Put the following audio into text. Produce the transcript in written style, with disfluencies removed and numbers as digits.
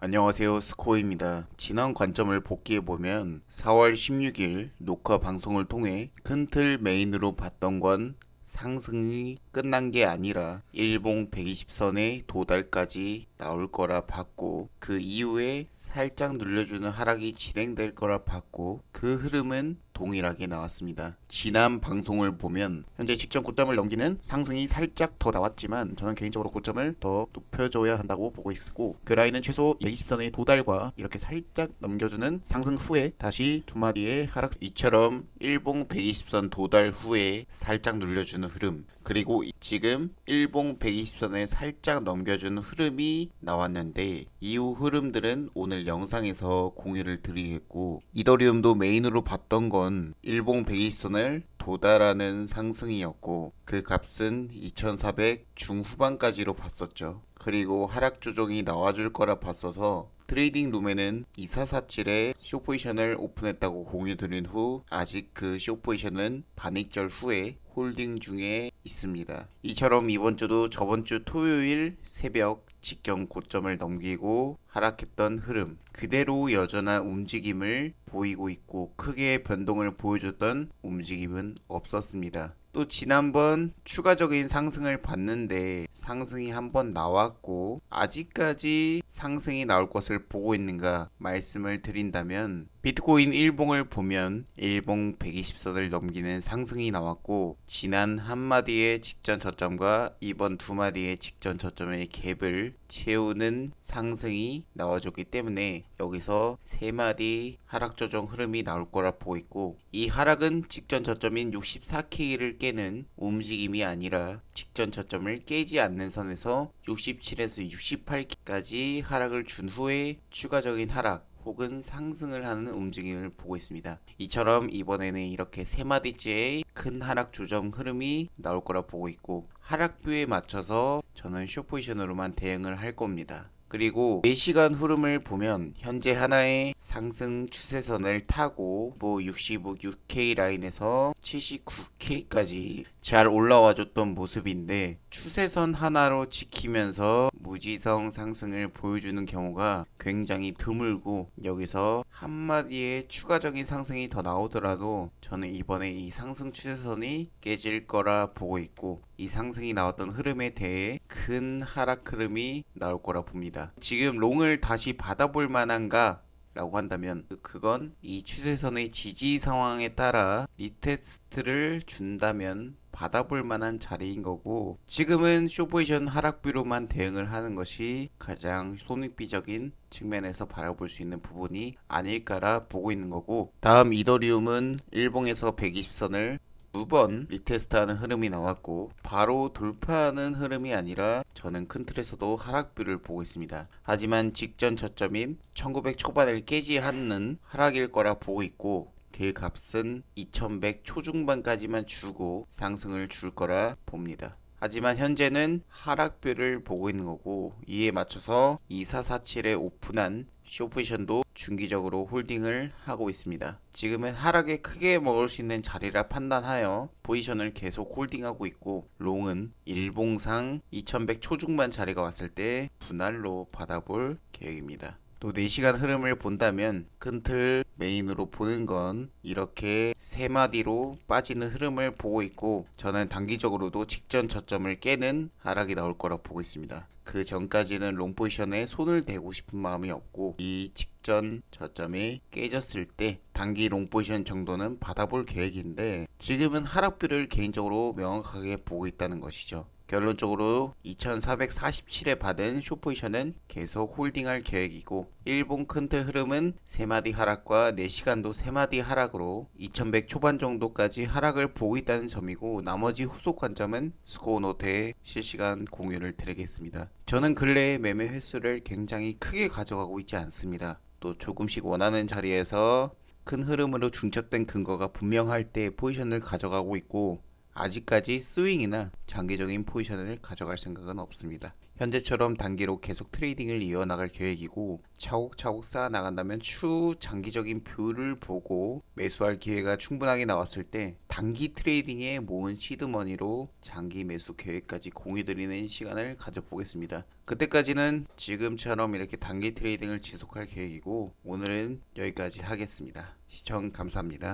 안녕하세요, 스코어입니다. 지난 관점을 복귀해보면 4월 16일 녹화 방송을 통해 큰 틀 메인으로 봤던 건 상승이 끝난 게 아니라 일봉 120선의 도달까지 나올 거라 봤고, 그 이후에 살짝 눌려주는 하락이 진행될 거라 봤고, 그 흐름은 동일하게 나왔습니다. 지난 방송을 보면 현재 직전 고점을 넘기는 상승이 살짝 더 나왔지만, 저는 개인적으로 고점을 더 높여줘야 한다고 보고 있고, 그 라인은 최소 120선의 도달과 이렇게 살짝 넘겨주는 상승 후에 다시 두 마디의 하락, 이처럼 일봉 120선 도달 후에 살짝 눌려주는 흐름, 그리고 지금 일봉 120선을 살짝 넘겨주는 흐름이 나왔는데, 이후 흐름들은 오늘 영상에서 공유를 드리겠고, 이더리움도 메인으로 봤던 건 일봉 120선을 도달하는 상승이었고, 그 값은 2400 중후반까지로 봤었죠. 그리고 하락 조정이 나와줄 거라 봤어서 트레이딩 룸에는 2447에 숏포지션을 오픈했다고 공유 드린 후, 아직 그 숏포지션은 반익절 후에 홀딩 중에 있습니다. 이처럼 이번 주도 저번 주 토요일 새벽 직전 고점을 넘기고 하락했던 흐름 그대로 여전한 움직임을 보이고 있고, 크게 변동을 보여줬던 움직임은 없었습니다. 또 지난번 추가적인 상승을 봤는데 상승이 한번 나왔고, 아직까지 상승이 나올 것을 보고 있는가 말씀을 드린다면, 비트코인 일봉을 보면 일봉 120선을 넘기는 상승이 나왔고, 지난 한 마디의 직전 저점과 이번 두 마디의 직전 저점의 갭을 채우는 상승이 나와줬기 때문에 여기서 세 마디 하락 조정 흐름이 나올 거라 보고 있고, 이 하락은 직전 저점인 64K를 깨는 움직임이 아니라 직전 저점을 깨지 않는 선에서 67에서 68K까지 하락을 준 후에 추가적인 하락 혹은 상승을 하는 움직임을 보고 있습니다. 이처럼 이번에는 이렇게 세 마디째의 큰 하락 조정 흐름이 나올 거라 보고 있고, 하락뷰에 맞춰서 저는 숏포지션으로만 대응을 할 겁니다. 그리고 4시간 흐름을 보면 현재 하나의 상승 추세선을 타고 65K 라인에서 79K까지 잘 올라와줬던 모습인데, 추세선 하나로 지키면서 무지성 상승을 보여주는 경우가 굉장히 드물고, 여기서 한마디의 추가적인 상승이 더 나오더라도 저는 이번에 이 상승 추세선이 깨질 거라 보고 있고, 이 상승이 나왔던 흐름에 대해 큰 하락 흐름이 나올 거라 봅니다. 지금 롱을 다시 받아볼 만한가? 라고 한다면 그건 이 추세선의 지지 상황에 따라 리테스트를 준다면 받아볼 만한 자리인 거고, 지금은 숏포지션 하락뷰로만 대응을 하는 것이 가장 손익비적인 측면에서 바라볼 수 있는 부분이 아닐까라 보고 있는 거고, 다음 이더리움은 일봉에서 120선을 두 번 리테스트하는 흐름이 나왔고, 바로 돌파하는 흐름이 아니라 저는 큰 틀에서도 하락뷰를 보고 있습니다. 하지만 직전 저점인 1900 초반을 깨지 않는 하락일 거라 보고 있고, 그 값은 2100 초중반까지만 주고 상승을 줄 거라 봅니다. 하지만 현재는 하락뷰를 보고 있는 거고, 이에 맞춰서 2447에 오픈한 숏포지션도 중기적으로 홀딩을 하고 있습니다. 지금은 하락에 크게 먹을 수 있는 자리라 판단하여 포지션을 계속 홀딩하고 있고, 롱은 일봉상 2100 초중반 자리가 왔을 때 분할로 받아볼 계획입니다. 또 4시간 흐름을 본다면 큰 틀 메인으로 보는 건 이렇게 세 마디로 빠지는 흐름을 보고 있고, 저는 단기적으로도 직전 저점을 깨는 하락이 나올 거라 보고 있습니다. 그 전까지는 롱 포지션에 손을 대고 싶은 마음이 없고, 이 직전 저점이 깨졌을 때 단기 롱 포지션 정도는 받아볼 계획인데, 지금은 하락뷰를 개인적으로 명확하게 보고 있다는 것이죠. 결론적으로 2447에 받은 숏포지션은 계속 홀딩할 계획이고, 일본 큰틀 흐름은 3마디 하락과 4시간도 3마디 하락으로 2100 초반 정도까지 하락을 보고 있다는 점이고, 나머지 후속 관점은 스코어 노트에 실시간 공유를 드리겠습니다. 저는 근래에 매매 횟수를 굉장히 크게 가져가고 있지 않습니다. 또 조금씩 원하는 자리에서 큰 흐름으로 중첩된 근거가 분명할 때 포지션을 가져가고 있고, 아직까지 스윙이나 장기적인 포지션을 가져갈 생각은 없습니다. 현재처럼 단기로 계속 트레이딩을 이어나갈 계획이고 차곡차곡 쌓아 나간다면 추후 장기적인 뷰를 보고 매수할 기회가 충분하게 나왔을 때 단기 트레이딩에 모은 시드머니로 장기 매수 계획까지 공유드리는 시간을 가져보겠습니다. 그때까지는 지금처럼 이렇게 단기 트레이딩을 지속할 계획이고 오늘은 여기까지 하겠습니다. 시청 감사합니다.